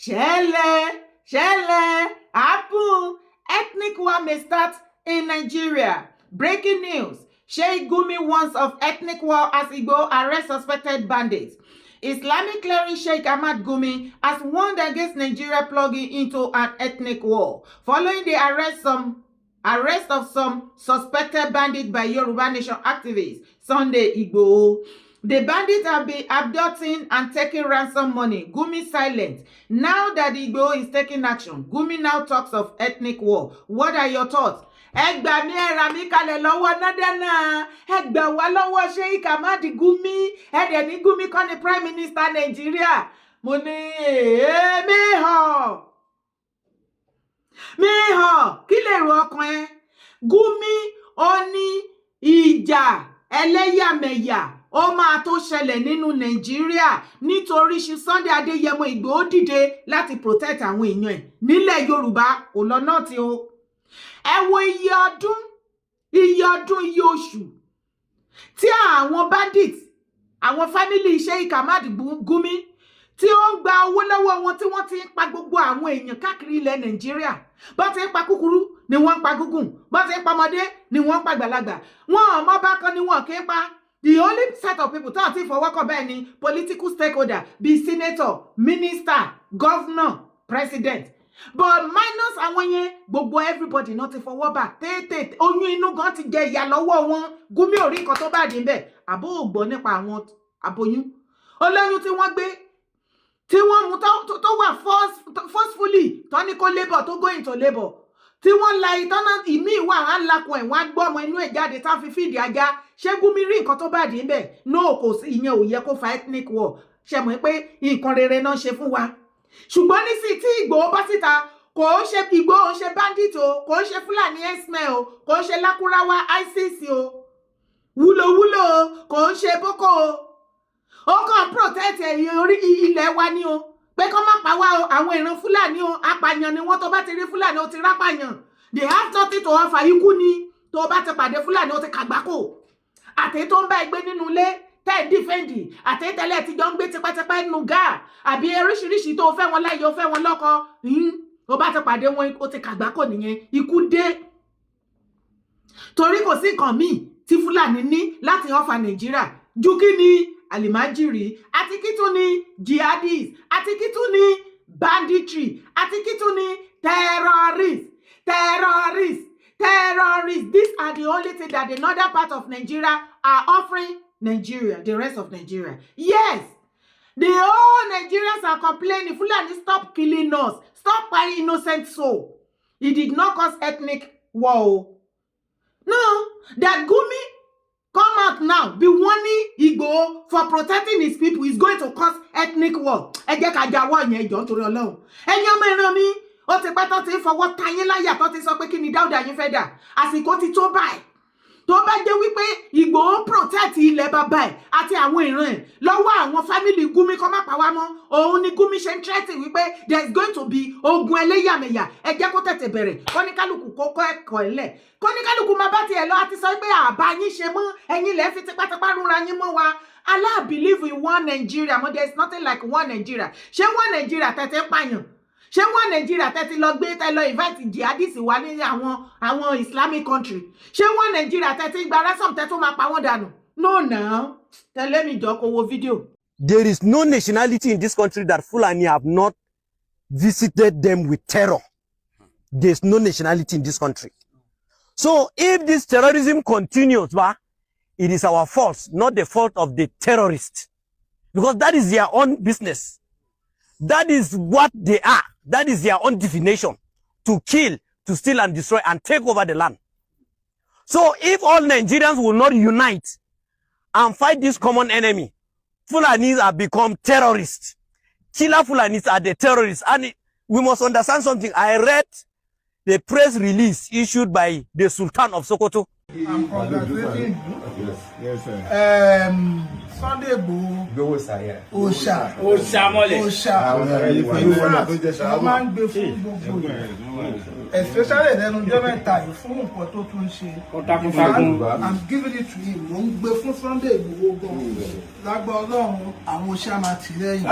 Shele, happen. Ethnic war may start in Nigeria. Breaking news. Sheikh Gumi warns of ethnic war as Igbo arrest suspected bandits. Islamic cleric Sheikh Ahmad Gumi has warned against Nigeria plunging into an ethnic war following the arrest of some suspected bandits by Yoruba Nation activists Sunday Igboho. The bandits have been abducting and taking ransom money. Gumi silent. Now that Igboho is taking action, Gumi now talks of ethnic war. What are your thoughts? Ẹ gbà mí, ẹ rà mí kalẹ̀ lọ́wọ́ Nádánà, ẹ gbà wá lọ́wọ́ Sheikh Ahmad Gumi, ẹ dẹ̀ ní Gumi kọ́ ni Prime Minister Nàìjíríà. Mo ní míhàn, kí lè rò ọkàn ẹ? Gumi ó ní ìjà ẹlẹ́yàmẹ̀yà ó máa tó ṣẹlẹ̀ nínú Nàìjíríà nítorí Sunday Adéyẹmọ Ìgbòho dìde láti protect àwọn èèyàn ẹ̀ nílẹ̀ Yorùbá kò lọ náà tí ó. Ẹ wo iye ọdún, iye oṣù tí àwọn bandits, àwọn family Sheikh Ahmad Gumi tí ó ń gba owó lọ́wọ́ wọn tí wọ́n ti ń pa gbogbo àwọn èèyàn káàkiri ilẹ̀ Nàìjíríà. Bó ti ń pa kúkúrú ni wọ́n ń pa gúngùn, bó ti ń pa ọmọdé ni wọ́n ń pa àgbàlagbà. Wọn ọmọ bá kan ni wọn kì í pa. The only set of people tó ti fọwọ́kọ̀ bẹ́ẹ̀ ni political stakeholder bíi senator, minister, governor, president. But minus àwọn yẹn gbogbo everybody náà ti fọwọ́ bà tètè oyún inú gan ti jẹ ìyà lọ́wọ́ wọn. Gumi ò rí nǹkan tó bá dín bẹ́ẹ̀ àbó ò gbọ́ nípa àwọn aboyún olóyún tí wọ́n gbé tí wọ́n mú tó wà forcefully tó ní kó labour tó go into labour tí wọ́n la ìtọ́nà ìmí ìwà à ń lakun ẹ̀ wọ́n á gbọ́ ọmọ inú ẹ̀ jáde tá fi fìdí ajá. Ṣé Gumi rí nǹkan tó bá dín bẹ́ẹ̀? No, kò sí, ìyẹn ò yẹ kó fa ethnic war. Ṣe mọ̀ pé nǹkan rere náà ṣe fún wa. Ṣùgbọ́n nísìnyí tí Ìgbòho bá síta kò ń ṣe Ìgbòho ń ṣe bandit o, kò ń ṣe Fúlàní herdsmen o, kò ń ṣe Lákúráwá ISIS o, wúlòwúlò o, kò ń ṣe Boko o. Ó kàn protect orí ilẹ̀ wa ni o, pé kó má pa wá o. Àwọn ìran Fúlàní o, apàyàn ni wọ́n. Tó bá ti rí Fúlàní o ti rápàyàn. They have nothing to offer. Ikú ni. Tó bá ti pàdé Fúlàní o ti kàgbákò. Àtẹ̀yí tó ń bá ẹgbẹ́ nínú ilé tẹ́ dífẹ́ǹdì àtẹ́tẹ́lẹ̀ tí jọ ń gbé tipẹ́tipẹ́ nínú gáà àbí oríṣiríṣi tó fẹ́ wọn láyé ó fẹ́ wọn lọ́kọ ó bá ti pàdé wọn ó ti kàgbákò nìyẹn. Ikú dé. Torí kò sí nǹkan míì tí Fúlàní ní láti ọ̀fà Nàìjíríà ju kí ni àlìmájìrì àti kí tún ni jihadis àti kí tún ni banditry àti kí tún ni terrorists. These are the only things that the northern part of Nigeria are offering Nigeria, the rest of Nigeria. Yes, the whole Nigerians are complaining. Fulani, stop killing us. Stop buying innocent soul. It did not cause ethnic war. No, that Gumi come out now, be warning Igboho for protecting his people is going to cause ethnic war. Ẹ jẹ́ ká jáwọ́ yẹn jọ̀ọ́ nítorí Ọlọ́run. Ẹ̀yin ọmọ ìran mi, ó ti pẹ́ tó ti fọwọ́ ta yín láyà tó ti sọ pé kí ni Dáúdà yín fẹ́ dà. Àsìkò ti tó báyìí. Tó bá jẹ́ wípé Ìgbòho protect ilẹ̀ bàbá ẹ̀ àti àwọn ìran ẹ̀ lọ́wọ́ àwọn family Gumi kó má pa wá mọ́. Òun ni Gumi ṣe ń threaten wípé there is going to be ogun ẹlẹ́yàmẹ̀yà. Ẹ jẹ́ kó tètè bẹ̀rẹ̀. Kọ́níkálùkù kó kọ́ ẹ̀kọ́ ẹ̀lẹ̀. Kọ́níkálùkù máa bá tiẹ̀ lọ àti sọ pé àbá yín ṣe mọ́ ẹ̀yin lẹ́ fi tipátipá rúra yín mọ́ wa. Allah believe in one Nigeria. But there is nothing like one Nigeria. Ṣé one Nigeria tètè pààyàn? Ṣé wọ́n Nàìjíríà tẹ́tí lọ gbé tẹ́ lọ invite jihadis wá ní àwọn Islamic country? Ṣé wọ́n Nàìjíríà tẹ́tí gba ransom tẹ́tí máa pa wọ́n dànù? No now. Tell me jọ kó wo video. There is no nationality in this country that Fulani have not visited them with terror. There is no nationality in this country. So if this terrorism continues, it is our fault, not the fault of the terrorists. Because that is their own business. That is what they are. That is their own definition. To kill, to steal and destroy and take over the land. So if all Nigerians will not unite and fight this common enemy, Fulanis have become terrorists. Killer Fulanis are the terrorists. And we must understand something. I read the press release issued by the Sultan of Sokoto. I'm congratulating you. Yes, sir. Sunday Igboho. Òòṣà. Wọ́n máa ń gbé fún gbogbo yìí. Especially lẹ́nu ọjọ́ mẹ́ta yìí fún nǹkan tó tún ṣe. I'm giving it to him. Mo ń gbé fún Sunday Igboho gan. Lágbà Ọlọ́run àwọn òòṣà máa tì lẹ́yìn.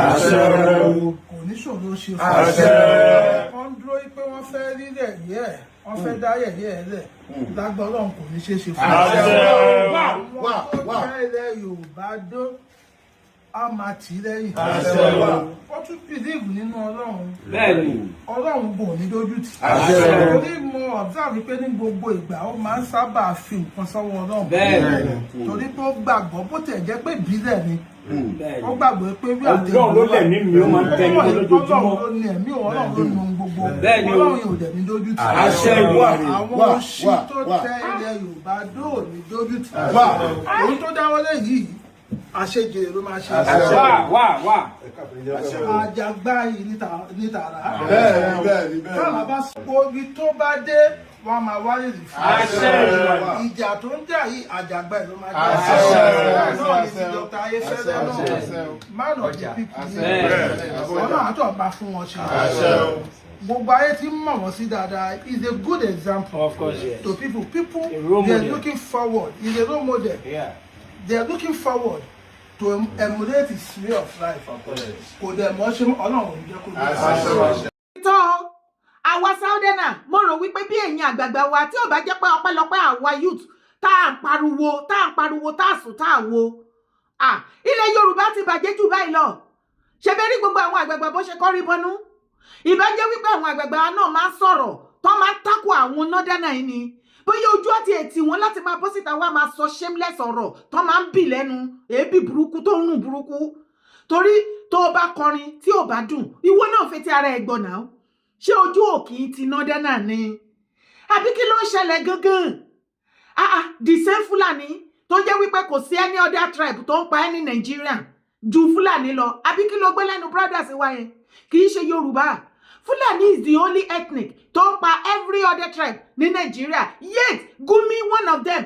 Kò ní ṣòro ṣe fún ẹ. wọ́n dúró pé wọ́n fẹ́ rí yẹ̀yẹ́ ẹ̀ wọ́n fẹ́ dá yẹ̀yẹ́ ẹ̀ lẹ̀ lágbọ́ Ọlọ́run kò ní ṣe é ṣe fún ẹ. àwọn tó jẹ́ ilẹ̀ Yorùbá dó a máa tì í lẹ́yìn. wọ́n tún bìlíìfù nínú Ọlọ́run. Ọlọ́run bò ní dójú tì. torí mo observe pé ní gbogbo ìgbà ó máa ń sábà fi nǹkan sọ́wọ́ Ọlọ́run. torí pé ó gbàgbọ́ bó tẹ̀ jẹ́ pé ìbílẹ̀ ni. ó gbàgbọ́ pé bí àtẹ̀wọ́ Ọlọ́run ló lẹ̀ ní mi ó máa ń tẹ́ ní lójoojúmọ́. Ọlọ́run ló ní ẹ̀mí Ọlọ́run ló ní ohun gbogbo. Bẹ́ẹ̀ni o. Ọlọ́run yóò dẹ̀ ní dójú tì. àwọn oṣù tó tẹ ilẹ̀ Yorùbá dóò ní dójú tì. òun tó dáwọ́lé yìí àṣejèrè ló máa ṣe. àjàgbá yìí ní tààrà. káàmà bá orí tó bá dé wọn máa wáyé rí fún ìjà tó ń jà yìí àjàgbá yìí ló máa jà. náà ní ti Dr. Ayéfẹ́lẹ́ náà man of the people ọ̀nà àtọ̀ máa fún wọn ṣe. gbogbo ayé tí mọ̀ wọ́n sí dáadáa is a good example to people. They are looking forward. He is a role model. They are looking forward to emulate his way of life. Kò dẹ̀ mọ́ ṣe Ọlọ́run jẹ́ kó lè. tó àwa Southerners mo rò wípé bí ẹ̀yin àgbààgbà wa tí ò bá jẹ́ pé ọpẹ́lọpẹ́ àwa youth tá à ń pariwo tá à sùn tá à wo ilẹ̀ Yorùbá ti bàjẹ́ jù báyìí lọ. ṣe bẹ́ẹ̀ rí gbogbo àwọn àgbààgbà bó ṣe kọ́rí bọnú. ìbá jẹ́ wípé àwọn àgbààgbà náà máa ń sọ̀rọ̀ tó máa ń takò àwọn Northerners yìí ni. bóyá ojú àti ètì wọn láti máa bọ́ síta wá máa sọ shameless ọ̀rọ̀ tó máa ń bì lẹ́nu èébì burúkú tó ń rùn burúkú. torí tó o bá kọrin tí ò bá dùn ìwọ náà fetí ara ẹ̀ gbọ́ náà. ṣé ojú òkì ti Northerners ni àbí kí ló ń ṣẹlẹ̀ gangan? the same Fúlàní tó jẹ́ wípé kò sí any other tribe tó ń pa ẹ́ ní Nàìjíríà ju Fúlàní lọ àbí kí ló gbé lẹ́nu brothers wa yẹn kì í ṣe Yorùbá. Fulani is the only ethnic tó ń pa every other tribe ní Nàìjíríà. Yet Gumi one of them.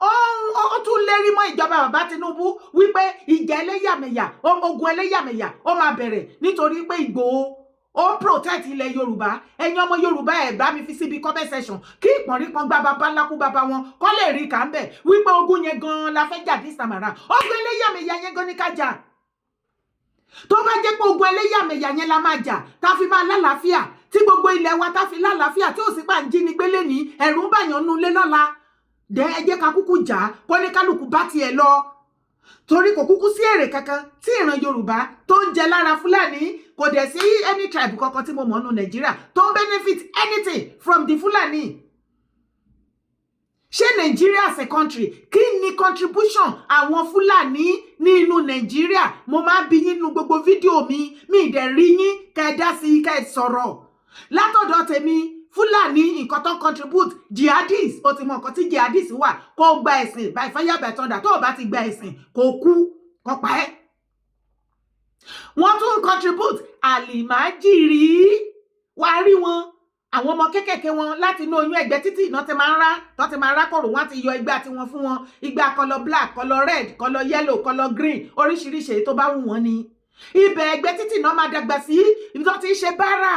ó tún lérí mọ́ ìjọba bàbá Tinubu wípé ìjà ẹlẹ́yàmẹ̀yà ogun ẹlẹ́yàmẹ̀yà ó máa bẹ̀rẹ̀ nítorí pé Ìgbòho ó protect ilẹ̀ Yorùbá. ẹ̀yin ọmọ Yorùbá ẹ̀ bá mi fi síbi comment section kí ìpọ̀nrí kan gba bàbá ńlákú bàbá wọn kọ́ lè rí kà ń bẹ̀ wípé ogun yẹn gan-an la fẹ́ jà this time around. ogun ẹlẹ́yàmẹ̀yà yẹn gan ni ká jà. tó bá jẹ́ pé ogun ẹlẹ́yàmẹ̀yà yẹn la máa jà tá fi máa lálàáfíà tí gbogbo ilẹ̀ wa tá fi lálàáfíà tí ò sí pa ń jí ni gbélé ní ẹ̀rù ń bàyàn nu lé lọ́la dẹ ẹ jẹ́ ká kúkú jà kó ní kálukú bá tiẹ̀ lọ. torí kò kúkú sí èrè kankan tí ìran Yorùbá tó ń jẹ lára Fúlàní kò dẹ̀ sí any tribe kankan tí mo mọ̀ nù Nàìjíríà tó ń benefit anything from the Fúlàní. ṣé Nàìjíríà as a country kí ni contribution àwọn Fúlàní ní inú Nàìjíríà? mo máa bí yín nínú gbogbo fídíò mi ìdẹ̀ rí yín kẹ́ ẹ dá sí kẹ́ ẹ sọ̀rọ̀. látọ̀dọ̀ tèmi Fúlàní nǹkan tó contribute jihadis ó ti mọ nǹkan tí jihadis wà kó gba ẹ̀sìn by fire by thunder tó o bá ti gba ẹ̀sìn kó kú kó pa ẹ́. wọ́n tún contribute àlìmájìrí wàá rí wọn àwọn ọmọ kékèké wọn láti inú oyún ẹ̀gbẹ́ títì iná ti máa ń rá tó ti máa ń rákòrò wọn ti yọ igbá tiwọn fún wọn igbá kọlọ black kọlọ red kọlọ yellow kọlọ green oríṣiríṣi èyí tó bá wù wọ́n ni. ibẹ̀ ẹ̀gbẹ́ títì náà máa dàgbà sí ibi tó ti ń ṣe báárà.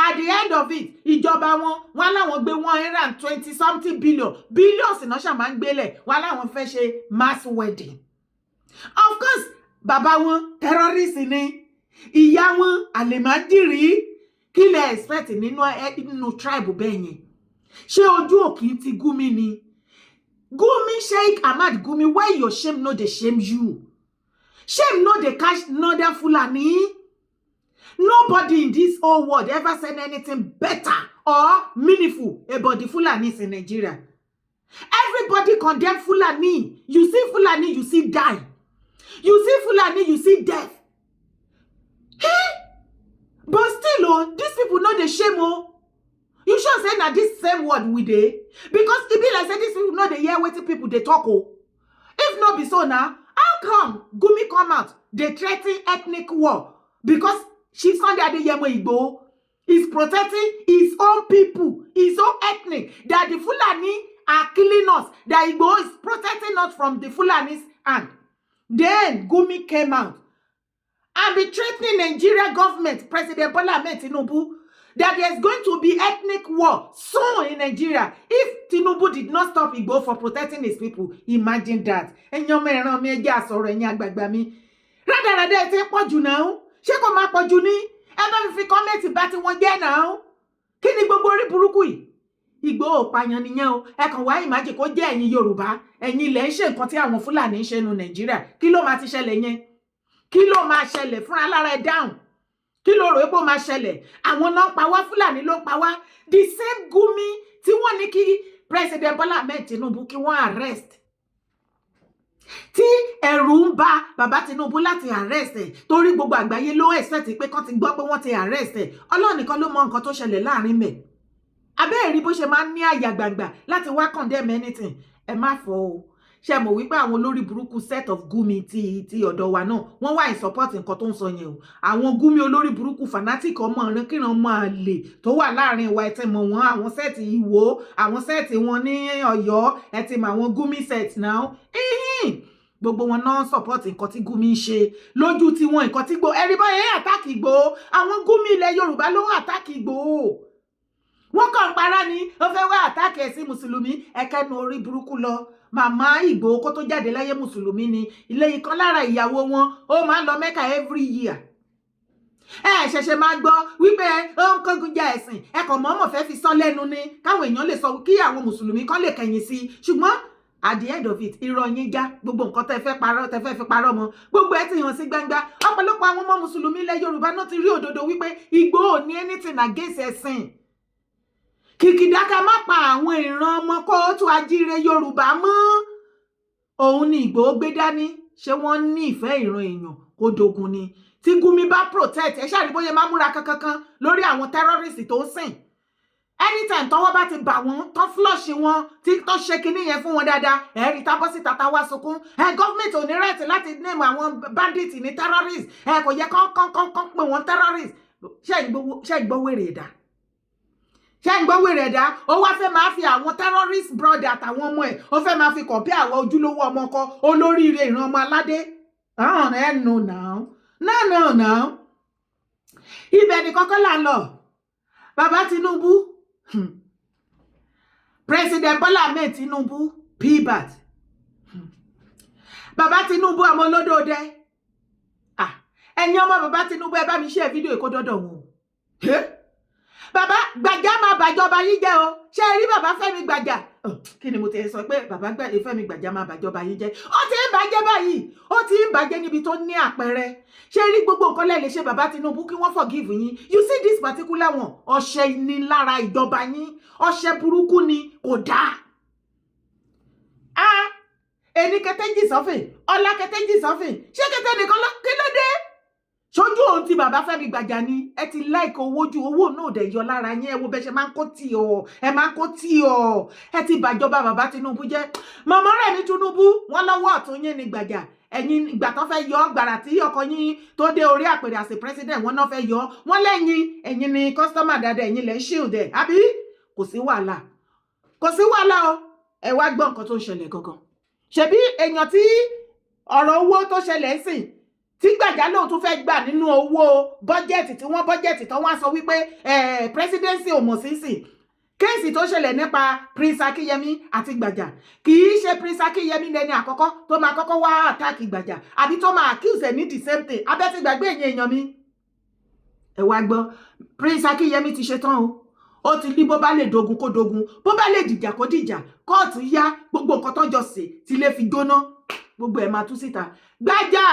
at the end of it ìjọba wọn láwọn gbé 120 something billions náà ṣàmà ń gbélẹ̀ wọn láwọn fẹ́ ṣe mass wedding. of course bàbá wọn terrorist ni ìyá wọn àlèmádìrí kí lẹ expect nínú tribe bẹ́ẹ̀ yẹn. ṣé ojú òkì ti Gumi ni? Gumi Sheikh Ahmad Gumi, why your shame no dey shame you? Shame no dey catch Northern Fulani. Nobody in this whole world ever said anything better or meaningful about the Fulanis in Nigeria. Everybody condemn Fulani. You see Fulani, you see die. You see Fulani, you see death. But still, these people know the shame. You sure say that this same word we dey? Because it be like say these people know the hear wetin people they talk. If not be so now, how come Gumi come out? They threaten ethnic war because Chief Sunday Adeyemo Igboho is protecting his own people, his own ethnic. That the Fulani are killing us. That Igboho is protecting us from the Fulani's hand. Then Gumi came out and be threatening Nigeria government, President Bola Ahmed Tinubu, that there's going to be ethnic war soon in Nigeria if Tinubu did not stop Igboho for protecting his people. Imagine that. Rádaràdà ẹ ti pọ̀ jù náà. Ṣé kò máa pọ̀ pọ̀jù ní ẹ bá fi kọ́mẹ́ǹtì bá tí wọ́n jẹ́ náà kí ni gbogbo orí burúkú yìí Ìgbòho pààyàn nìyẹn o ẹ kàn wá ìmájì kó jẹ́ ẹ̀yin Yorùbá ẹ̀yin ilẹ̀ ń ṣe nǹkan tí àwọn Fúlàní ń ṣe nu Nàìjíríà kí ló máa ti ṣẹlẹ̀ yẹn kí ló máa ṣẹlẹ̀ fúnra lára ẹ dáhùn kí ló rò pé ó máa ṣẹlẹ̀ àwọn náà ń pa wá Fúlàní ló ń pa wá the same Gumi tí wọ́n ní kí President Bola Ahmed Tinubu kí wọ́n arrest tí ẹ̀rù ń bà bàbá Tinubu láti arrest ẹ̀ torí gbogbo àgbáyé ló expect pé kán ti gbọ́ pé wọ́n ti arrest ẹ̀ Ọlọ́run nìkan ló mọ nǹkan tó ṣẹlẹ̀ láàrin mẹ́ abẹ́ẹ̀rí bó ṣe máa ń ní àyà gbàgbà láti wá condemn anything ẹ má fọ o ṣe mọ̀ wípé àwọn olórí burúkú set of Gumi ti ọ̀dọ̀ wa náà wọ́n wà in support nǹkan tó ń sọ yẹn o àwọn Gumi olórí burúkú fanatic ọmọ ọ̀rẹ́ kíran máa lè tó wà láàrin wa ẹtì mọ̀ wọ́n àwọn set Ìwó àwọn set wọn ní Ọ̀yọ́ ẹtì mọ̀ àwọn Gumi set náà gbogbo wọn náà support nǹkan tí Gumi ń ṣe lójú tí wọn nǹkan tí ẹ̀rí báyẹn attack Ìgbòho àwọn Gumi ilẹ̀ Yorùbá ló attack Ìgbòho wọ́n kàn para ni ó fẹ́ wá attack ẹ̀sìn mùsùlùmí ẹ̀kẹ́nu orí burúkú lọ màmá Ìgbòho kó tó jáde láyé mùsùlùmí ni ilé ìkan lára ìyàwó wọn ó máa ń lọ Mẹ́kà every year ṣẹ̀ṣẹ̀ máa gbọ́ wípé ó ń kógun ja ẹ̀sìn ẹ̀kọ́ mọ́mọ́ fẹ́ fi sọ lẹ́nu ni káwọn èèyàn lè sọ kí àwọn mùsùlùmí kan lè kẹ̀yìn sí i ṣùgbọ́n at the end of it irọ́ yín já gbogbo nǹkan tẹ́ fẹ́ fi parọ́ mọ́ gbogbo ẹ̀ ti hàn sí gbangba ọ̀pọ̀lọpọ̀ àwọn ọmọ mùsùlùmí ilẹ̀ Yorùbá náà ti rí òdodo wípé Ìgbòho ní anything against ẹ̀sìn kìkìdáka má pa àwọn ìran ọmọ kóòtù ajíire Yorùbá mọ́ òun ni Ìgbòho gbé dání ṣé wọ́n ní ìfẹ́ ìran èèyàn kó dogun ni tí Gumi bá protect ẹ ṣáà rí bóyá máa múra kankan lórí àwọn terrorist tó ń sìn anytime tọ́wọ́ bá ti bà wọ́n tó flush wọn tí tó ṣe kinní yẹn fún wọn dáadáa ẹ rí tábọ́ sí tata wá sunkún gọ́ọ̀mẹ̀ntì ò ní right láti name àwọn bandit ní terrorist kò yẹ kán pè wọ́n terrorist ṣe ìgbọ́ wèrè ẹ̀dá ṣe ìgbọ́ wèrè ẹ̀dá ó wá fẹ́ máa fi àwọn terrorist brother àtàwọn ọmọ ẹ̀ ó fẹ́ máa fi compare àwọn ojúlówó ọmọ ọkọ olóríire ìran ọmọ aládé ẹnu náà ibẹ̀ ni kọ́kọ́ là ń lọ bàbá Tinubu President Bola Ahmed Tinubu PBAT bàbá Tinubu ọmọ olódòdẹ ẹ̀yin ọmọ bàbá Tinubu ẹ bá mi share fídíò èkó dọ́dọ̀ wọn bàbá Gbàjà máa bàjọba yín jẹ́ o ṣé rí bàbá Fẹ́mi Gbàjà kí ni mo ti sọ pé bàbá Fẹ́mi Gbàjà máa bàjọba yín jẹ́ ó ti ń bàjẹ́ báyìí ó ti ń bàjẹ́ níbi tó ní àpẹẹrẹ ṣé rí gbogbo nǹkan lè ṣe bàbá Tinubu kí wọ́n forgive yín you see this particular one ọṣẹ ní lára ìjọba yín ọṣẹ burúkú ni kò dáa ẹni kẹtẹ́jì sọ́fìn ọlá kẹtẹ́jì sọ́fìn ṣé kẹtẹ́ nìkan kí ló dé ṣojú òun ti bàbá Fẹ́mi Gbàjà ni ẹ ti like owó ju owó náà dẹ̀ yọ lára yín ẹ wo bẹ ṣe máa ń kó tì ọ ẹ máa ń kó tì ọ ẹ ti bàjọba bàbá Tinubu jẹ́ màmá rẹ̀ ní Tinubu wọ́n lọ́wọ́ ọ̀tún yín ní Gbàjà ẹ̀yin ìgbà tó fẹ́ yọ gbàrà tí ọkọ yín tó dé orí àpèrè àṣẹ president wọ́n náà fẹ́ yọ wọ́n lẹ́yìn ẹ̀yin ni customer dáadáa ẹ̀yin lẹ́ ń shield ẹ̀ àbí kò sí wàhálà o ẹ wá gbọ́ nǹkan tó ń ṣẹlẹ̀ gangan ṣebí èèyàn tí ọ̀rọ̀ owó tó ṣẹlẹ̀ sìn tí Gbàjà lóun tún fẹ́ gbà nínú owó bọ́jẹ̀tì tí wọ́n bọ́jẹ̀tì tó wá sọ wípé presidency ò mọ̀ sínsìn kéèsì tó ṣẹlẹ̀ nípa Prince Akínyẹmí àti Gbàjà kì í ṣe Prince Akínyẹmí lẹni àkọ́kọ́ tó máa kọ́kọ́ wá àtàkì Gbàjà àbí tó máa accuse ẹ̀ ní the same thing abẹ́ ti gbàgbé èèyàn mi ẹ wá gbọ́ Prince Akínyẹmí ti ṣe tán o ó ti ní bó bá lè dogun kó dogun bó bá lè dìjà kó dìjà kóòtù yá gbogbo nǹkan tó jọ sí tí lè fi jóná gbogbo ẹ̀ máa tú síta Gbàjà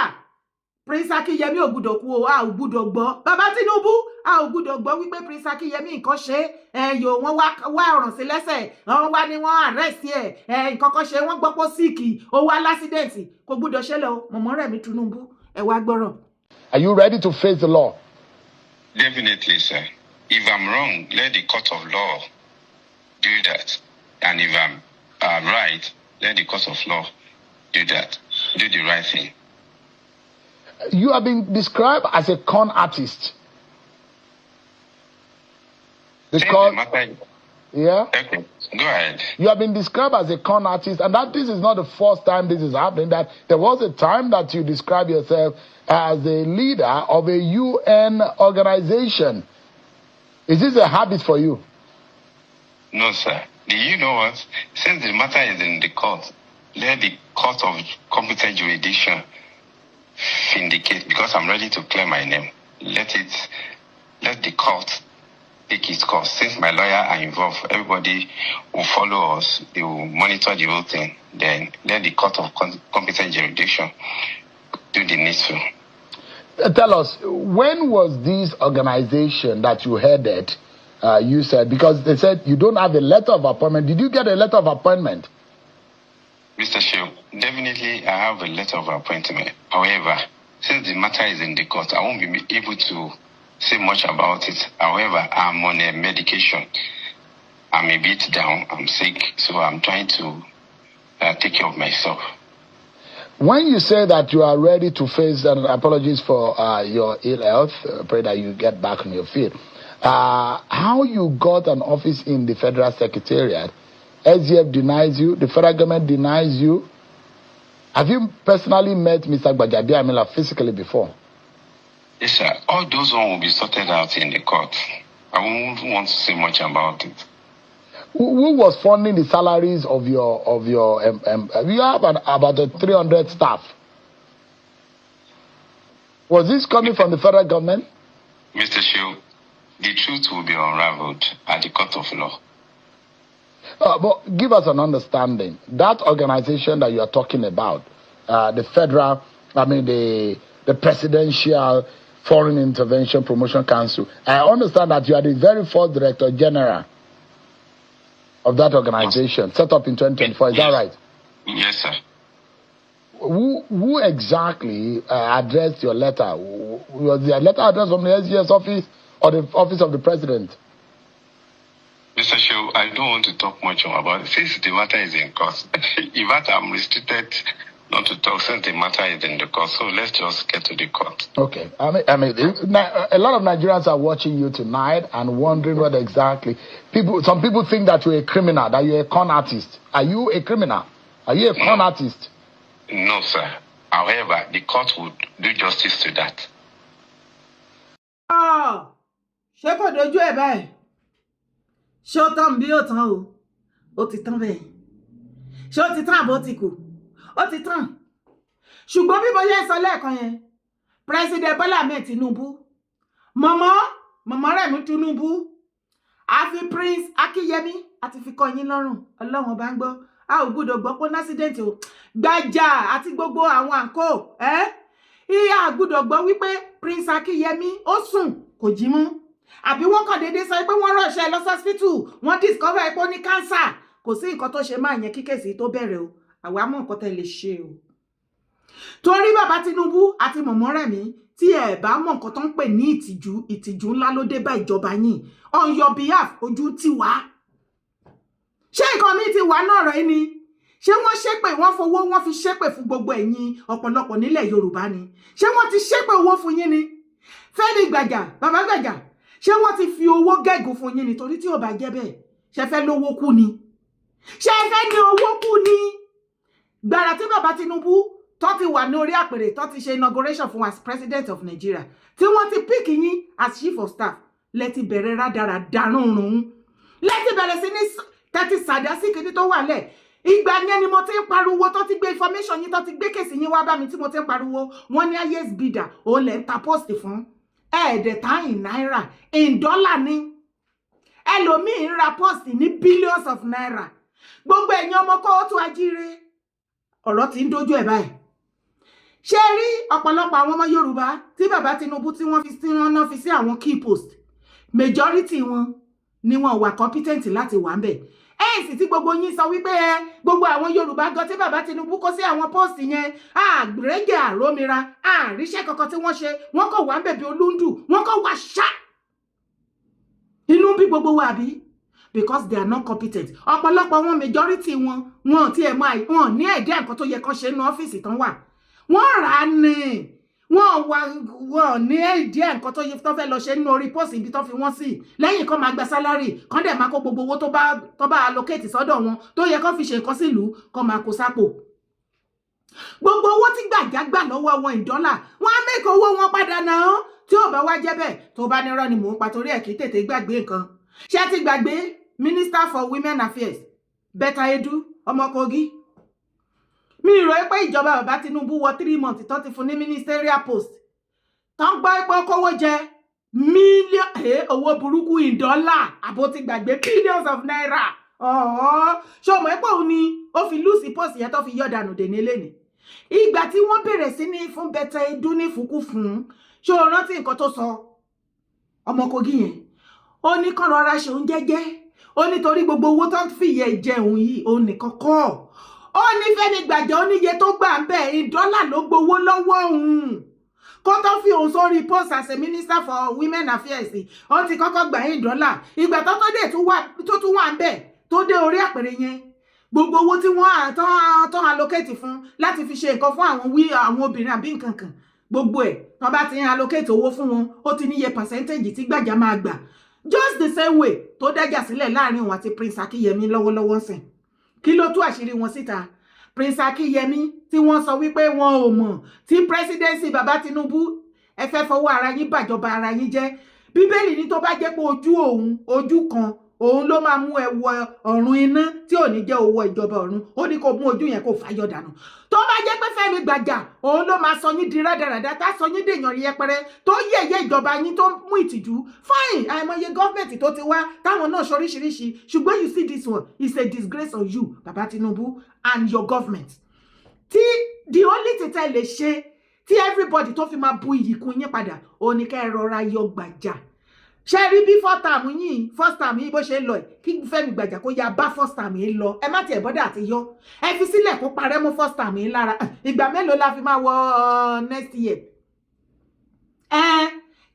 Prince Akínyẹmí ò gbúdọ̀ kú o a ò gbúdọ̀ gbọ́ bàbá Tinubu a ò gbúdọ̀ gbọ́ wípé Prince Akínyẹmí nǹkan ṣe ẹ̀yọ̀ wọ́n wá ọ̀ràn sí lẹ́sẹ̀ wọ́n wá ní wọ́n arrest ẹ̀ nǹkan kan ṣe wọ́n gbọ́ pé síìkì ó wá lásídẹ̀ǹtì kò gbúdọ̀ ṣẹlẹ̀ o mọ̀mọ́ rẹ̀ mi Tinubu ẹ wá gbọ́rọ̀. Are you ready to face the law? Definitely, sir. If I'm wrong, let the court of law do that. And if I'm right, let the court of law do that. Do the right thing. You have been described as a con artist. Yeah? Okay, go ahead. You have been described as a con artist, and that this is not the first time this is happening. That there was a time that you described yourself as a leader of a UN organization. Is this a habit for you? No, sir. Do you know what? Since the matter is in the court, let the court of competent jurisdiction vindicate, because I'm ready to clear my name. let the court take its course. Since my lawyer are involved, everybody will follow us. They will monitor the whole thing. Then let the court of competent jurisdiction do the needful. Tell us, when was this organization that you headed, you said, because they said you don't have a letter of appointment. Did you get a letter of appointment? Mr. Shehu, definitely I have a letter of appointment. However, since the matter is in the court, I won't be able to say much about it. However, I'm on a medication. I'm a bit down. I'm sick, so I'm trying to take care of myself. When you say that you are ready to face, and apologies for your ill health, pray that you get back on your feet. How you got an office in the Federal Secretariat? SGF denies you, the federal government denies you. Have you personally met Mr. Gbajabiamila physically before? Yes, sir. All those ones will be sorted out in the court. I won't want to say much about it. Who was funding the salaries of your you have about 300 staff. Was this coming from the federal government? Mr. Shehu, the truth will be unraveled at the court of law. But give us an understanding. That organization that you are talking about, the federal, the Presidential Foreign Intervention Promotion Council, I understand that you are the very first Director General of that organization, set up in 2024. Is that right? Yes, sir. Who exactly addressed your letter? Was the letter addressed from the SGS office or the office of the president? Mr. Shehu, I don't want to talk much about it. Since the matter is in court, in fact, I'm restricted not to talk since the matter is in the court. So let's just get to the court. Okay. A lot of Nigerians are watching you tonight and wondering what exactly some people think that you're a criminal, that you're a con artist. Are you a criminal? Are you a con artist? No, sir. However, the court would do justice to that. Ṣé kò dojú ẹ̀ báyìí? Ṣé ó tán bí ó tán o? Ó ti tán bẹ́ẹ̀. Ṣé ó ti tán àbó ti kù? Ó ti tán. Ṣùgbọ́n bí bóyá sọ lẹ́ẹ̀kan yẹn, President Bola Ahmed Tinubu, Mama Remi Tinubu, àfi Prince Akínyẹmí àti fi kọ́ yín lọ́rùn. Ọlọ́run bá ń gbọ́. A ò gbọ́dọ̀ gbọ́ pé accident o. Gbajà àti gbogbo àwọn àǹkó, Ìyá gbọ́dọ̀ gbọ́ wípé Prince Akínyẹmí ó sùn kò jí mọ́. Àbí wọ́n kàn déédéé sọ pé wọ́n ránṣẹ́ lọ hospital, wọ́n discover pé ó ní cancer. Kò sí nǹkan tó ṣe máa yẹn kí kéèsì tó bẹ̀rẹ̀ o. Àwa mọ̀ nǹkan tẹ́ lè ṣe o. Torí bàbá Tinubu àti Mama Remi tí ẹ bá mọ̀ nǹkan tó ń pè ní ìtìjú ńlá ló dé bá ìjọba yín. On your behalf, ojú ti wá. Ṣé nǹkan mi ti wà náà rẹ̀ ni? Ṣé wọ́n ṣépè wọ́n fowó wọ́n fi ṣépè fún gbogbo ẹ̀yin ọ̀pọ̀lọpọ̀ nílẹ̀ Yorùbá ni? Ṣé wọ́n ti ṣépè owó fún yín ni? Fẹ́mi Gbàjà, bàbá Gbàjà, ṣé wọ́n ti fi owó gẹ́gùn fún yín ni? Torí tí ò bá jẹ́ bẹ́ẹ̀, ṣé fẹ́ lówó kú ni? Ṣé fẹ́ ní owó kú ni? Gbàrà tí bàbá Tinubu tó ti wà ní orí àpèrè tó ti ṣe inauguration fún as president of Nigeria, tí wọ́n ti pick yín as chief of staff, lẹ ti bẹ̀rẹ̀ rádaràda rúnrún. Lẹ ti bẹ̀rẹ̀ sí ní tẹ́tí sàdá sí kìíní tó wà lẹ̀. Ìgbà yẹn ni mo ti ń pariwo tó ti gbé information yín tó ti gbé kéèsì yín wá bá mi tí mo ti ń pariwo. Wọ́n ní highest bidder òun lẹ̀ ń ta post fún. Ẹ̀ẹ́dẹ̀ta in naira, in dollar ni. Ẹlòmíì ń ra post ní billions of naira. Gbogbo ẹ̀yin ọmọ kó ó tún ajíire. Ọ̀rọ̀ ti ń dojú ẹ̀ báyìí. Ṣé rí ọ̀pọ̀lọpọ̀ àwọn ọmọ Yorùbá tí bàbá Tinubu tí wọ́n fi sí àwọn key post, majority wọn ni wọn wà competent láti wà ńbẹ̀. Sì tí gbogbo yín sọ wípé gbogbo àwọn Yorùbá gan tí bàbá Tinubu kó sí àwọn post yẹn àgbèrègè àrómira àríṣẹ́ kankan tí wọ́n ṣe, wọ́n kò wà ńbẹ̀ bí olúndù, wọ́n kò wà ṣá. Inú bí gbogbo wa bí because they are not competent. Ọ̀pọ̀lọpọ̀ wọn majority wọn tí ẹ máa wọn ní idea nǹkan tó yẹ kán ṣe ní ọ́fíìsì tán wà. Wọ́n rà ní wọ́n ní idea nǹkan tó yẹ tó fẹ́ lọ ṣe nínú orí post ibi tó fi wọ́n sí. Lẹ́yìn kan máa gba salary, kan dẹ̀ máa kó gbogbo owó tó bá allocate sọ́dọ̀ wọn tó yẹ kán fi ṣe nǹkan sílùú, kan máa kó sápò. Gbogbo owó tí Gbàjà gbà lọ́wọ́ wọn in dollar, wọ́n á make owó wọn padà náà. Tí ò bá wá jẹ́ bẹ́ẹ̀, tó bá nírọ́ ni mò ń pa torí ẹ̀ kì í tètè gbàgbé nǹkan. Ṣé ti gbàgbé Minister for Women Affairs, Betta Edu, ọmọ Kogi? Mi rò pé ìjọba bàbá Tinubu wọ 3 months tó ti fún ní ministerial post tán gbọ́ ipò kówó jẹ mílíọ̀nù owó burúkú in dollar àbó ti gbàgbé billions of naira. Ṣé o mọ̀ pé òun ni ó fi lùsì pọ́ọ̀sì yẹn tó fi yọ̀ dànù dè nílé ni. Ìgbà tí wọ́n bẹ̀rẹ̀ sí ní fún Betta Edu ní fúkú fún, ṣé o rántí nǹkan tó sọ ọmọ Kogi yẹn? Ó ní kán rọra ṣe òun jẹ́jẹ́, ó nítorí gbogbo owó tó ń fìyẹ jẹun yìí òun nìkan kọ́. Ó ní Fẹ́mi Gbàjà ó níye tó gbà ń bẹ̀ $1 ló gbowó lọ́wọ́ òun kó tó fi òun sórí post as a minister for women affairs. Ó ti kọ́kọ́ gbà $1. Ìgbà tó dé tó tún wà ń bẹ̀ tó dé orí àpèrè yẹn, gbogbo owó tí wọ́n tán allocate fún láti fi ṣe nǹkan fún àwọn obìnrin àbí nǹkan kan, gbogbo ẹ̀ tán bá ti ń allocate owó fún wọn, ó ti níye percentage tí Gbàjà máa gbà. Just the same way tó dájà sílẹ̀ láàrin òun àti Prince Akínyẹmí lọ́wọ́lọ́wọ́ sìn. Kí ló tú àṣírí wọn síta? Prince Akínyẹmí tí wọ́n sọ wípé wọn ò mọ̀ tí presidency bàbá Tinubu ẹ fẹ́ fọwọ́ ara yín bàjọba ara yín jẹ́. Bíbélì ní tó bá jẹ́ pé ojú kan òun ló máa mú ẹ wọ ọ̀run iná tí ò ní jẹ́ owó ìjọba ọ̀run. Ó ní kó mú ojú yẹn kó fàyọ dànù. Tó bá jẹ́ pé Fẹ́mi Gbàjà òun ló máa sọ yín di rádaràdá, tá sọ yín dèèyàn yẹpẹrẹ, tó yẹ̀yẹ́ ìjọba yín tó mú ìtìjú. Fine, àìmọye gọ́ọ̀mẹ̀ntì tó ti wá táwọn náà ṣoríṣiríṣi, ṣùgbọ́n you see this one is a disgrace on you, Baba Tinubu and your government. Tí the only thing tẹ́ lè ṣe tí everybody tó fi máa bu iyì kún yín padà, ó ní kẹ́ ẹ rọra yọ Gbàjà. Ṣé rí bí first time yìí bó ṣe lọ ẹ̀ kí Fẹ́mi Gbàjà kó ya bá first time yìí lọ, ẹ má tiẹ̀ bọ́dà àti yọ, ẹ fi sílẹ̀ kó parẹ́ mú first time yìí lára. Ìgbà mélòó la fi máa wọ next year?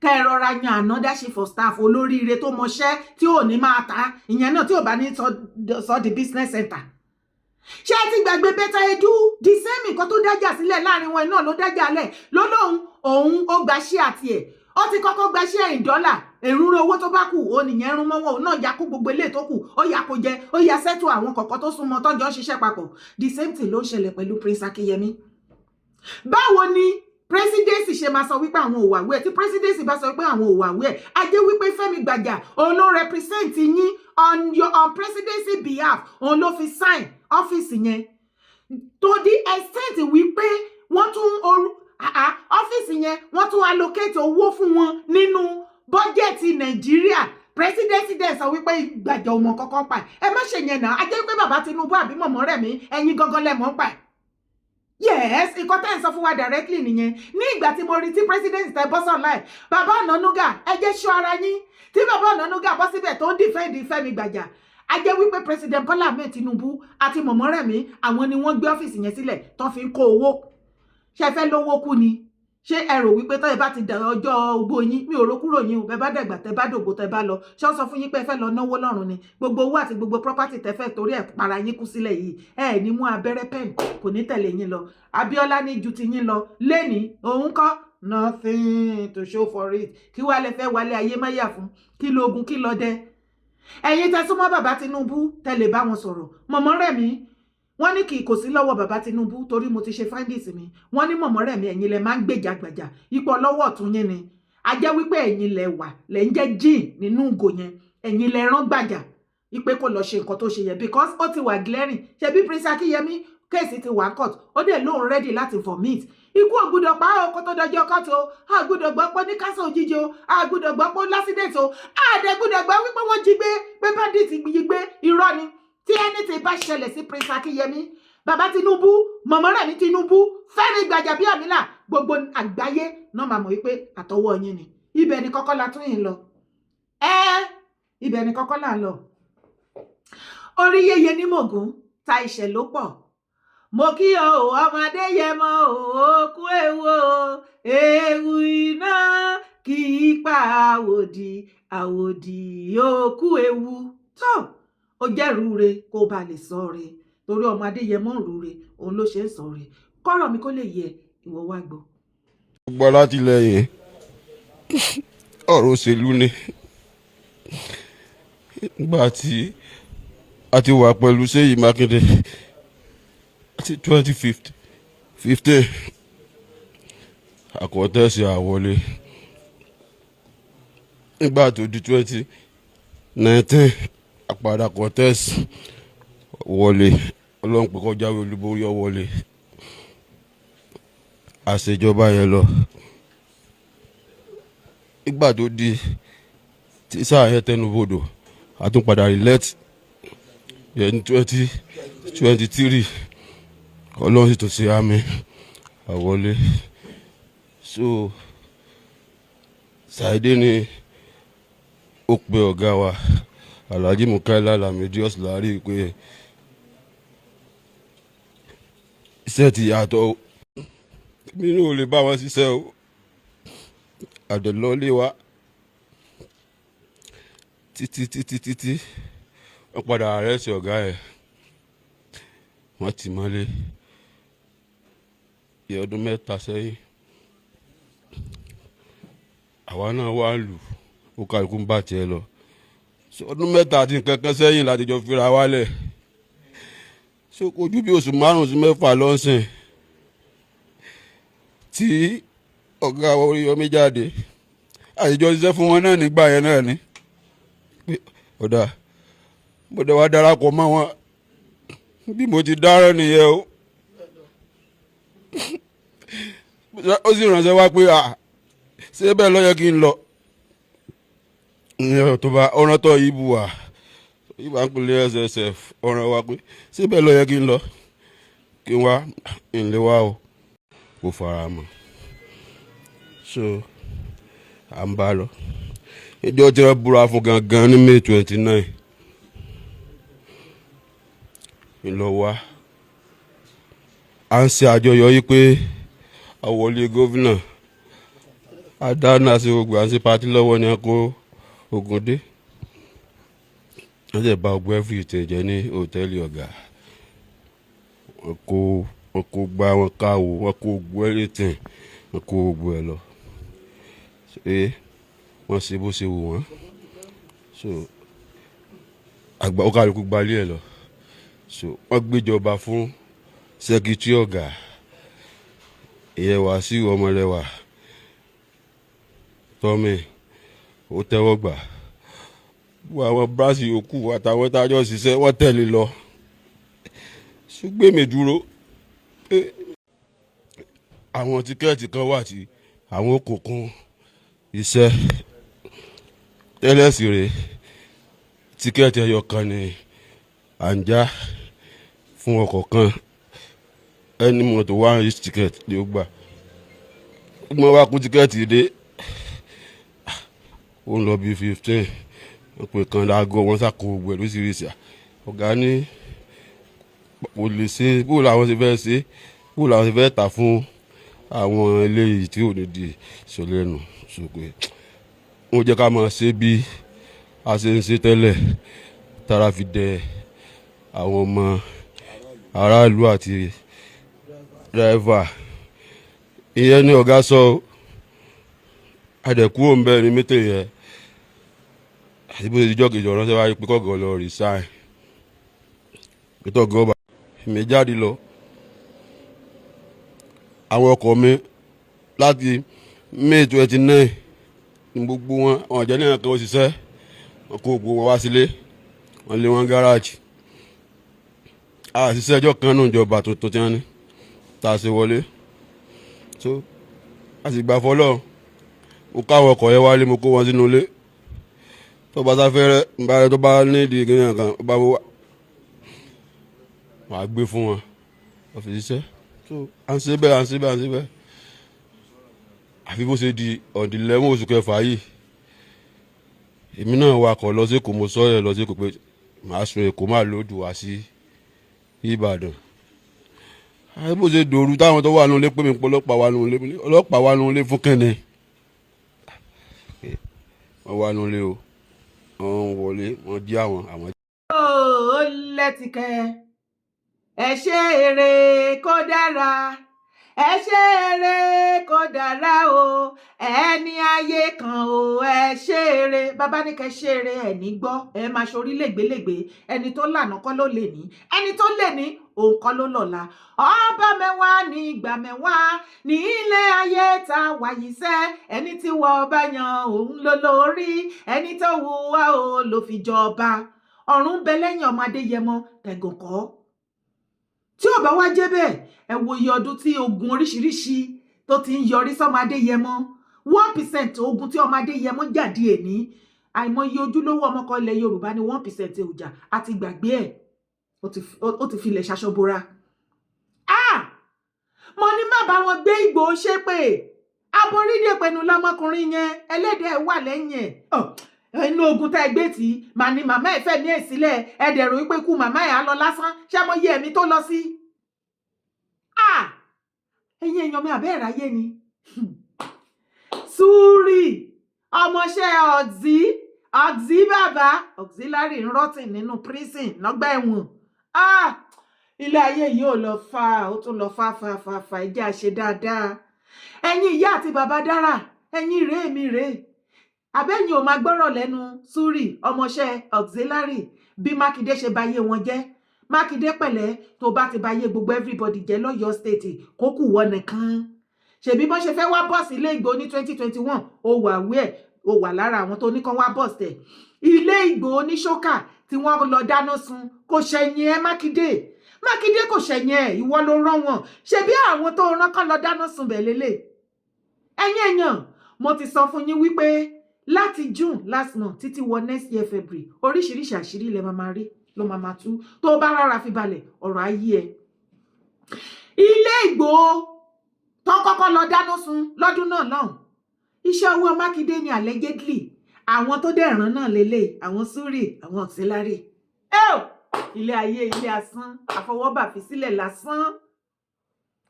Kẹ́ ẹ rọra yan another chief of staff olóríire tó mọṣẹ́ tí ò ní máa ta, ìyẹn náà tí ò bá ní sọ di business center. Ṣé ti gbàgbé Betta Edu? The same nǹkan tó dájà sílẹ̀ láàrin wọn náà ló dájà lẹ̀ lólóhùn òun ó gba ṣí àti ẹ̀. Ó ti kọ́kọ́ gba ṣí $1, èrúnrún owó tó bá kù ó nìyẹn rún mọ́wọ́ òun náà ya kó gbogbo ilé tó kù, ó ya kó jẹ, ó ya sẹ́tù àwọn kọ̀ọ̀kan tó súnmọ́ tọ́jọ́ ṣiṣẹ́ papọ̀. The same thing ló ń ṣẹlẹ̀ pẹ̀lú Prince Akínyẹmí. Báwo ni presidency ṣe máa sọ wípé àwọn òwà wẹ̀ tí presidency bá sọ wípé àwọn òwà wẹ̀ á jẹ́ wípé Fẹ́mi Gbàjà òun ló represent yín on your presidency behalf, òun ló fi sign ọ́fíìsì yẹn to the extent wípé wọ́n tún ọ́fíìsì yẹn wọ́n tún allocate owó fún wọn nínú bọ́jẹ̀tì Nàìjíríà. Presidency dẹ̀ sọ wípé Gbàjà ọmọ kọ́kọ́ pa ẹ má ṣe yẹn náà, á jẹ́ wípé bàbá Tinubu àbí mọ̀mọ́ rẹ̀ mí ẹ̀yin gangan lẹ́mọ̀ pa. Yes, nǹkan tẹ́ ń sọ fún wa directly nìyẹn. Ní ìgbà tí mo rí tí president tẹ bọ́ online, bàbá Ọ̀nànúgà ẹ jẹ́ ṣọ́ ara yín. Tí bàbá Ọ̀nànúgà bọ́ síbẹ̀ tó ń defend Fẹ́mi Gbàjà, a jẹ́ wípé president Bọ́lá Ahmed Tinubu àti mọ̀mọ́ rẹ̀ mí àwọn ni wọ́n gbé ọ́fíìsì yẹn sílẹ̀ tó fi ń kó owó. Ṣé fẹ́ lówó kú ni? Ṣé ẹ rò wípé tọ́ ẹ bá ti dà ọjọ́ ogbó yín, mi ò ro kúrò yín o, bẹ bá dàgbà tẹ bá dògbò tẹ bá lọ, ṣé wọ́n sọ fún yín pé ẹ fẹ́ lọ náwó lọ́rùn ni? Gbogbo owó àti gbogbo property tẹ fẹ́ torí ẹ̀ para yín kú sílẹ̀ yìí, ẹ ní mú abẹ́rẹ́ pen kò ní tẹ̀lé yín lọ. Abíọ́lá ní ju ti yín lọ, lẹ́ni òun kọ́ nothing to show for it. Kí wá lẹ fẹ́ wálé ayé máyà fún? Kí lógun kí lọ dẹ? Ẹ̀yin tẹ súnmọ́ bàbá Tinubu tẹ̀lé bá wọn sọ̀rọ̀. Mọ̀mọ́ rẹ̀ mí wọ́n ní kì í kò sí lọ́wọ́ bàbá Tinubu torí mo ti ṣe findings mi. Wọ́n ní mọ̀mọ́ rẹ̀ mí ẹ̀yin lẹ máa ń gbèjà Gbàjà, ipò lọ́wọ́ ọ̀tún yín ni. A jẹ́ wípé ẹ̀yin lẹ wà lẹ ń jẹ́ jíìn nínú ìgò yẹn, ẹ̀yin lẹ rán Gbàjà ipe kó lọ ṣe nǹkan tó ṣe yẹn because ó ti wà glaring. Ṣebí Prince Akínyẹmí kéèsì ti wà court, ó dẹ̀ lóun ready láti vomit. Ikú ògbúdọ̀ pa ó kó tó dọjọ́ court o, àgbúdọ̀ gbọ́ pé ní kásán òjijì o, àgbúdọ̀ gbọ́ pé lásìdẹ̀tì o, àdẹ̀gbúdọ̀ gbọ́ wípé wọ́n jí gbé pé bandit yí gbé, irọ́ ni. Tí anything bá ṣẹlẹ̀ sí Prince Akínyẹmí, bàbá Tinubu, mọ̀mọ́ rẹ̀ ní Tinubu, Fẹ́mi Gbàjàbíàmílà, gbogbo àgbáyé náà máa mọ̀ wípé àtọwọ́ yín ni. Ibẹ̀ ni kọ́kọ́ la tún yín lọ. Ibẹ̀ ni kọ́kọ́ là ń lọ. Orí yeye ní Mògún ta ìṣẹ̀ ló pọ̀. Mo kí o ọmọdé yẹ mọ òkú ewu o, ewu iná kì í pa àwòdì òkú ewu. Tó o jẹ́ rúure kó ba lè sọ re torí ọmọ Adéyẹmọ rúure òun ló ṣe ń sọ re. Kọ́rọ̀ mi kó lè yẹ ìwọ wá gbọ́. Gbọ́ láti lẹ́yìn ọ̀rọ̀ òṣèlú ni nígbà tí a ti wà pẹ̀lú Ṣèyí Mákindé àti 2015 àkọ́tẹ́sì àwọlé nígbà tó di 2019 àpàdà kọ́tẹ́sì wọlé ọlọ́run pé kọjá olúborí ọwọlé àṣejọba yẹn lọ nígbà tó di tí sáà yẹn tẹnubodò a tún padà relent yẹn ní 2023 ọlọ́run sì tún ṣe àmì àwọlé. So Saheed ni ó pe ọ̀gá wa Alhaji Mukaila Lamidi Ọ̀ṣùlárì pé iṣẹ́ ti yàtọ̀ mi ní ò lè bá wọn ṣiṣẹ́ o àdọ̀lọ́lé wa títí wọ́n padà àrẹ́sì ọ̀gá ẹ̀ wọ́n ti mọ́lé ìyẹn ọdún 3 sẹ́yìn. Àwa náà wá lù ó kálukú ń bá tiẹ̀ lọ. Ọdún 3 àti nǹkan kan sẹ́yìn láti jọ fira wálẹ̀. So ojú bí oṣù 5 sí 6 lọ́sìn tí ọ̀gá Oríyọmí jáde àtijọ́ ṣiṣẹ́ fún wọn náà nígbà yẹn náà ni ọ̀dà mo dẹ̀ wá darapọ̀ mọ́ wọn bí mo ti dáràn nìyẹn o. Ó sì ránṣẹ́ wá pé ṣé bẹ́ẹ̀ ló yẹ kí n lọ tó bá ọ̀ràn tó yìí bù wá ìbá ń pèlè SSF ọ̀ràn wa pé ṣé bẹ́ẹ̀ ló yẹ kí n lọ kí n wá ìlé wa o kò fara mọ́. So à ń bá lọ ìjọ tí wọ́n búra fún gangan ní May 29 ńlọ wá à ń ṣe àjọyọ̀ yìí pé àwọlé gómìnà adáná sí gbogbo à ń ṣe pátí lọ́wọ́ ni a kó ogun dé wọ́n sì bá ọgbẹ́ fún ìtẹ̀jẹ́ ní hòtẹ́ẹ̀lì ọ̀gá wọ́n kó gbá wọn káwò wọ́n kó gbọ́ everything wọ́n kó gbogbo ẹ̀ lọ ṣé wọ́n ṣe bó ṣe wù wọ́n. So àgbà ó kálukú gbalé ẹ̀ lọ. So wọ́n gbéjọba fún sẹ́kítírì ọ̀gá ìyẹn Wàsíù Ọmọlẹ́wà tọ́mì ó tẹ́wọ́ gbà wọ́n àwọn bíráṣì yòókù àtàwọn tájọ́ ṣiṣẹ́ wọ́n tẹ̀lé lọ. Ṣùgbọ́n èmi dúró pé àwọn tíkẹ́ẹ̀tì kan wà tí àwọn òkùnkùn iṣẹ́ tẹ́lẹ̀ sí rèé tíkẹ́ẹ̀tì ẹyọ kan ní à ń já fún ọkọ̀ kan ẹni mọ́tò 1 each ticket ni ó gbà gbọ́n wá kún tíkẹ́ẹ̀tì dé ó ń lọ bí 15 wọ́n pè kan láago wọn sàkó gbogbo ẹ̀ lóṣìṣì ọ̀gá ní kò lè ṣe bó làwọn ṣe fẹ́ ṣe bó làwọn ṣe fẹ́ tà fún àwọn eléyìí tí ò ní di ìṣọ̀lẹ́nu ṣòkè wọ́n jẹ́ ká máa ṣe bí a ṣe ń ṣe tẹ́lẹ̀ tára fi dẹ àwọn ọmọ aráàlú àti dráìvà ìyẹn ní ọ̀gá sọ àdẹ̀kú òǹbẹ ní mítè yẹn àti bó ṣe dijọ́ kejì ọ̀rọ̀ ṣe wáyé pé kọ́gọ́ lọ resign pétọ́ gọ́ọ̀bà èmi jáde lọ àwọn ọkọ̀ mi láti May 29 ní gbogbo wọn ọ̀jẹ̀ ní ẹ̀kan òṣìṣẹ́ wọn kó gbogbo wọn wá sílé wọn lé wọn gáràjì àṣìṣẹ́ ẹjọ́ kan náà ìjọba tuntun tí wọ́n ní tá a ṣe wọlé so a sì gbà fọlọ́ mo káwọn ọkọ̀ yẹn wálé mo kó wọn sínú ilé tó bá sáfẹ́rẹ́ nígbà tó bá nídìí ìgbìyànjú kan bá wọ́n wà gbé fún wọn ọ̀fìsíṣẹ́ so à ń ṣe bẹ́ẹ̀ àfi bó ṣe di ọ̀dìnlẹ́wọ̀n oṣù kẹfà yìí èmi náà wakọ̀ lọ sí Èkó mo sọ ẹ̀ lọ sí Èkó pé màá sun Èkó máa lòdù wá sí Ìbàdàn àfi bó ṣe dòru táwọn tó wà nínú ilé pé mi pọ̀ ọlọ́pàá wà nínú ilé fún kẹ́ni wọ́n wà nínú ilé o wọ́n wọlé wọ́n jí àwọn. ó lẹ́tìkẹ́ ẹ ṣe eré kó dára ẹ ṣe eré kó dára o ẹni ayé kan o ẹ ṣe eré bàbá ní kẹ́ ṣe eré ẹ ní gbọ́ ẹ máa ṣorí lẹ́gbẹ̀lẹ́gbẹ̀ ẹni tó lànà kọ́ ló lè ní ẹni tó lè ní òun kọ́ ló lọ́la ọba mẹ́wàá ní ìgbà mẹ́wàá ní ilé ayé ta wàyí sẹ́ ẹni tí wọ́n bá yan òun ló lórí ẹni tó wù wá o ló fi jọba ọ̀run bẹ lẹ́yìn ọmọ Adéyẹmọ tẹ̀gàn kọ́ tí ò bá wá jẹ́ bẹ́ẹ̀ ẹ wo iye ọdún tí ogun oríṣiríṣi tó ti ń yọrí sọ́mọ Adéyẹmọ 1% ogun tí ọmọ Adéyẹmọ jáde èní àìmọye ojúlówó ọmọkọ ilẹ̀ Yorùbá ni 1% òjà àti gbàgbé ẹ̀ ó ti filẹ̀ ṣaṣọbora. Mo ní má bá wọn gbé Ìgbòho ṣépè aborídè pẹ̀lú lọ́mọkùnrin yẹn ẹlẹ́dẹ̀ wà lẹ́yìn ẹ̀ inú ogun tá ẹ gbé tí màá ní màmá ẹ̀ fẹ́ ní èsílẹ̀ ẹ̀dẹ̀rù wípé kú màmá ẹ̀ á lọ lásán ṣé mo yẹ ẹ̀mí tó lọ sí. Ẹ̀yin èèyàn mi àbẹ́ ìráyé ni Súrì ọmọọṣẹ́ Ọ̀gzí bàbá auxiliary ń rọ́tìn nínú prison lọ́gbà ẹ̀wọ̀n. Ilé ayé yìí ò lọ fa ó tún lọ fa ẹjẹ́ àṣẹ dáadáa. Ẹ̀yin ìyá àti bàbá dára ẹ̀yin rèé mi rèé àbẹ́yìn ò máa gbọ́rọ̀ lẹ́nu Súrì ọmọọṣẹ́ auxiliary bí Mákindé ṣe bayé wọn jẹ́. Mákindé pẹ̀lẹ́ tó bá ti bayé gbogbo everybody jẹ́ lọ́yọ́ state kó kù wọ nìkan. Ṣèbí bọ́n ṣe fẹ́ wá bọ́ọ̀sì ilé Ìgbòho ní 2021 ó wà wíẹ̀ ó wà lára àwọn tó ní kán wá bọ́ọ̀sì tẹ̀. Ilé Ìgbòho ní ṣókà tí wọ́n lọ dáná sun kò ṣẹ̀yìn ẹ Mákindé kò ṣẹ̀yìn ẹ̀ ìwọ ló rán wọn ṣebí àwọn tó rán kán lọ dáná sun bẹ̀ lélẹ̀. Ẹ̀yin èèyàn mo ti sọ fún yín wípé láti June last month títí wọ next year February oríṣiríṣi àṣírí ilẹ̀ máa rí ló máa tú tó bá rárá fi balẹ̀ ọ̀rọ̀ ayé ẹ̀. Ilé Ìgbòho tó kọ́kọ́ lọ dáná sun lọ́dún náà lọ́hùn iṣẹ́ owó Mákindé ni allegedly àwọn tó dẹ̀ ràn náà lélẹ̀ àwọn Súrì àwọn auxiliary. Ilé ayé ilé asán àfọwọ́bà fi sílẹ̀ lásán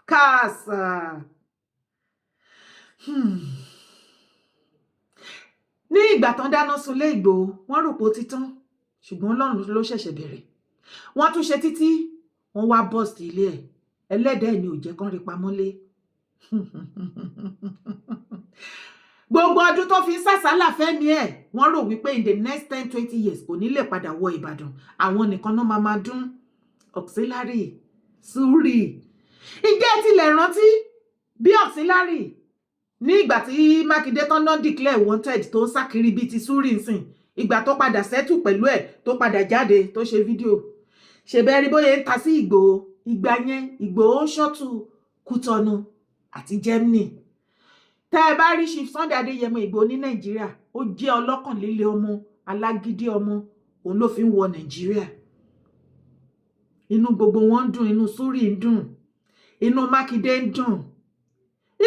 káàsà. Ní ìgbà tán dáná sunlé Ìgbòho wọ́n rò pé ó ti tán ṣùgbọ́n Ọlọ́run ló ṣẹ̀ṣẹ̀ bẹ̀rẹ̀. Wọ́n tún ṣe títí wọ́n wá bọ́ọ̀sì ilé ẹ̀ ẹlẹ́dẹ̀ẹ́ ni ò jẹ́ kán rí pamọ́lé. Gbogbo ọdún tó fi ń sàsálà fẹ́mi ẹ̀ wọ́n rò wípé in the next 10-20 years kò ní lè padà wọ Ìbàdàn àwọn nìkan náà máa dún auxiliary Súrì. Ìjẹ́ tilẹ̀ rántí bí auxiliary ní ìgbà tí Mákindé tán náà declare wanted tó ń sákiri bíi ti Súrì nsìn ìgbà tó padà settle pẹ̀lú ẹ̀ tó padà jáde tó ṣe fídíò ṣèbẹ́rí bóyá ń ta sí Ìgbòho ìgbà yẹn Ìgbòho ń ṣọ́tù Kútọ́nù àti Germany. Tẹ́ ẹ bá rí Chief Sunday Adéyẹmọ Ìgbòho ní Nàìjíríà ó jẹ́ ọlọ́kàn líle ọmọ alágídí ọmọ òun ló fi ń wọ Nàìjíríà. Inú gbogbo wọn ń dùn inú Súrì ń dùn inú Mákindé ń dùn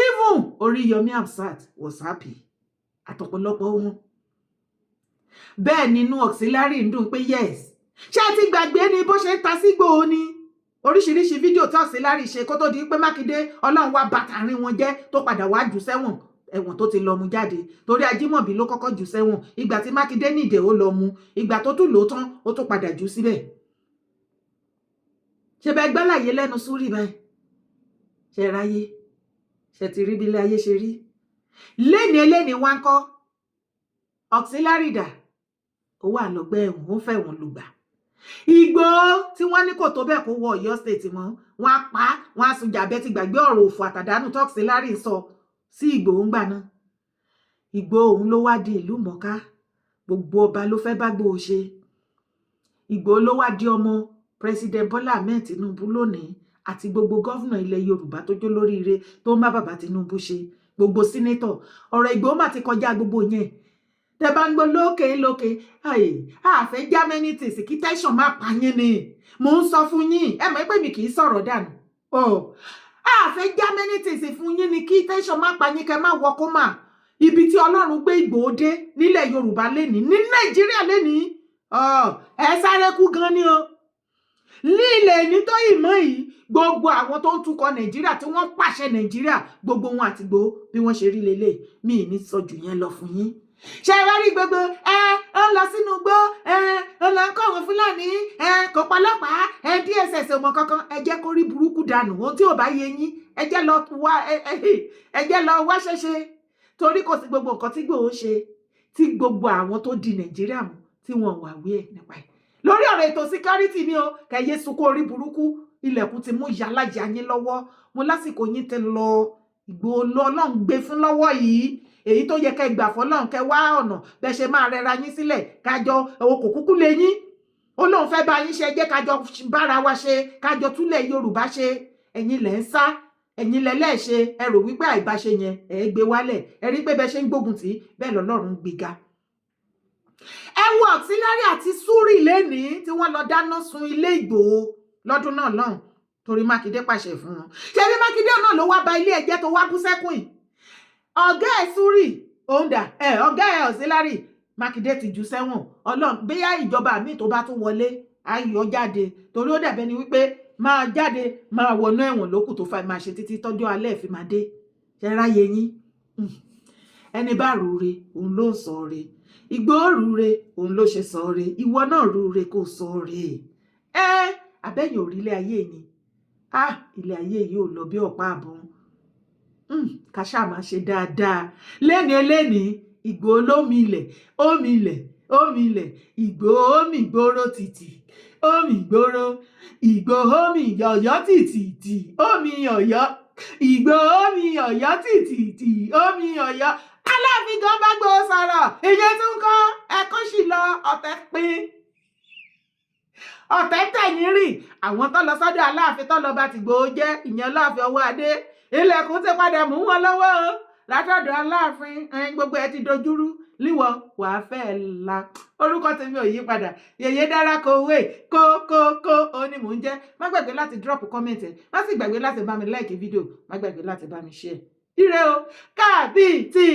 even Oríyọmí Hamzat was happy àtọ̀pọ̀lọpọ̀ wọn. Bẹ́ẹ̀ nínú auxiliary ń dùn pé yes ṣé ẹ ti gbàgbé ni bó ṣe ń ta sí Ìgbòho ni oríṣiríṣi fídíò tí auxiliary ṣe kó tó di pé Mákindé Ọlọ́run wá bàtàrin wọn jẹ́ tó padà wá jù sẹ́wọ̀n ẹ̀wọ̀n tó ti lọ mú jáde torí Ajímọ̀bí ló kọ́kọ́ jù sẹ́wọ̀n ìgbà tí Mákindé nìdè ó lọ mú ìgbà tó tún lò tán ó tún padà jù síbẹ̀. ṣe bẹ́ẹ̀ gbálàyé lẹ́nu Súrì báyìí ṣe ráyé ṣe ti rí bí ilé ayé ṣe rí léni wá ń kọ́ auxiliary dà ó wà lọ́gbẹ́ ẹ̀wọ̀n ó fẹ́ wọn lùgbà. Ìgbòho tí wọ́n ní kò tó bẹ́ẹ̀ kó wọ Ọ̀yọ́ state mọ́ wọ́n á pa wọ́n á sùn jàbẹ́ ti gbàgbé ọ̀rọ̀ òfò àtàdánù tó auxiliary sọ sí Ìgbòho ńgbà náà. Ìgbòho òun ló wá di ìlú mọ̀ká gbogbo ọba ló fẹ́ bá Ìgbòho ṣe. Ìgbòho ló wá di ọmọ president Bọ́lá Ahmed Tinubu lónìí àti gbogbo gọ́vnà ilẹ̀ Yorùbá tó jó lóríire tó ń bá bàbá Tinubu ṣe gbogbo sínétọ̀ ọ̀rọ̀ Ìgbòho mà ti kọjá gbogbo yẹn. Tẹ́ bá ń gbọ́ lókè àfẹ́ germanitis kí tẹ́sán má pa yín ni mò ń sọ fún yín ẹ mọ̀ pé mi kì í sọ̀rọ̀ dànù àfẹ́ germanitis fún yín ni kí tẹ́sán má pa yín kẹ́ má wọ kó mà ibi tí Ọlọ́run gbé Ìgbòho dé nílẹ̀ Yorùbá lénìí ní Nàìjíríà lénìí ẹ sáré kú gan ni o lílẹ̀ ní tó ìmọ̀ yìí gbogbo àwọn tó ń tukọ̀ Nàìjíríà tí wọ́n pàṣẹ Nàìjíríà gbogbo wọn àti Ìgbòho bí wọ́n ṣe rí lélẹ̀ mi ì ní sọ jù yẹn lọ fún yín. Ṣé wá rí gbogbo ó lọ sínú igbó ó lọ ń kọ́ àwọn Fúlàní kò pọlọ́pàá DSS ọmọ kankan ẹ jẹ́ kó rí burúkú dànù ohun tí ò bá yé yín ẹ jẹ́ lọ wá ṣẹṣẹ torí kò sí gbogbo nǹkan tí Ìgbòho ṣe tí gbogbo àwọn tó di Nàìjíríà mú tí wọn wà wí ẹ̀ nípa ẹ̀ lórí ọ̀rọ̀ ètò síkírítì ni o kẹyẹ sunkún orí burúkú ilẹ̀kùn ti mú yàlájà yín lọ́wọ́ mo lásìkò yín tẹ lọ Ìgbòho Ọlọ́run gbé fún lọ́wọ́ yìí èyí tó yẹ kẹ́ gbà fọ́lọ́run kẹ́ wá ọ̀nà bẹ́ẹ̀ ṣe máa rẹra yín sílẹ̀ kájọ òkò kúkú lé yín ó lóun fẹ́ bá yín ṣe jẹ́ kájọ bára wa ṣe kájọ túlẹ̀ Yorùbá ṣe ẹ̀yin lẹ̀ ń sá ẹ̀yin lẹ́lẹ́ṣe ẹ rò wípé àìbáṣe yẹn ẹ gbé wálẹ̀ ẹ rí pé bẹ́ẹ̀ ṣe ń gbógun tì bẹ́ẹ̀ lọ́lọ́run gbéga. ẹ wo Auxiliary àti Súrì lénìí tí wọ́n lọ dáná sun ilé Ìgbòho lọ́dún náà lọ́hùn torí Mákindé pàṣẹ fún wọn. ṣé bí Mákindé náà ló wá ba ilé ẹjẹ́ tó wá bú sẹ́kùn yìí. ọ̀gá ẹ̀ Súrì òǹdà ọ̀gá ẹ̀ Auxiliary Mákindé ti jù sẹ́wọ̀n Ọlọ́run bóyá ìjọba mi tó bá tún wọlé ayọ̀ jáde torí ó dàbẹ́ ni wípé máa jáde máa wọnú ẹ̀wọ̀n lókù tó fa máa ṣe títí tọ́jọ́ alẹ́ fi máa dé ṣe ráyè yín ẹni bá rúure òun ló ń sọ re Ìgbòho rúure òun ló ṣe sọ re ìwọ náà rúure kò sọ re abẹ́yìn òrílẹ̀ ayé ni ilé ayé yìí ò lọ bí ọ̀pá àbọ̀n ká ṣáà máa ṣe dáadáa léni Ìgbòho lómilẹ̀ ómilẹ̀ Ìgbòho omi ìgboro tìtì omi ìgboro Ìgbòho omi Ọ̀yọ́ tìtìtì omi Ọ̀yọ́ Ìgbòho omi Ọ̀yọ́ tìtìtì omi Ọ̀yọ́. Aláàfin gan bá Ìgbòho sọ̀rọ̀ ìyẹn tún kọ́ ẹ̀kọ́ sì lọ ọ̀tẹ̀ pín ọ̀tẹ̀ tẹ̀yìn rìn àwọn tó lọ sọ́dọ̀ Aláàfin tó lọ bá ti Ìgbòho jẹ́ ìyẹn Láàfin ọwọ́ adé ilẹ̀kùn ti padà mú wọn lọ́wọ́ o látọ̀dọ̀ Aláàfin gbogbo ẹ ti dojúrú líwọ wàá fẹ́ la orúkọ tèmi ò yí padà Yèyé Dára Kowee kó ó ní mò ń jẹ́ má gbàgbé láti drop comment ẹ̀ má sì gbàgbé láti bá mi like fídíò má gbàgbé láti bá mi share ire o kábíyèsí.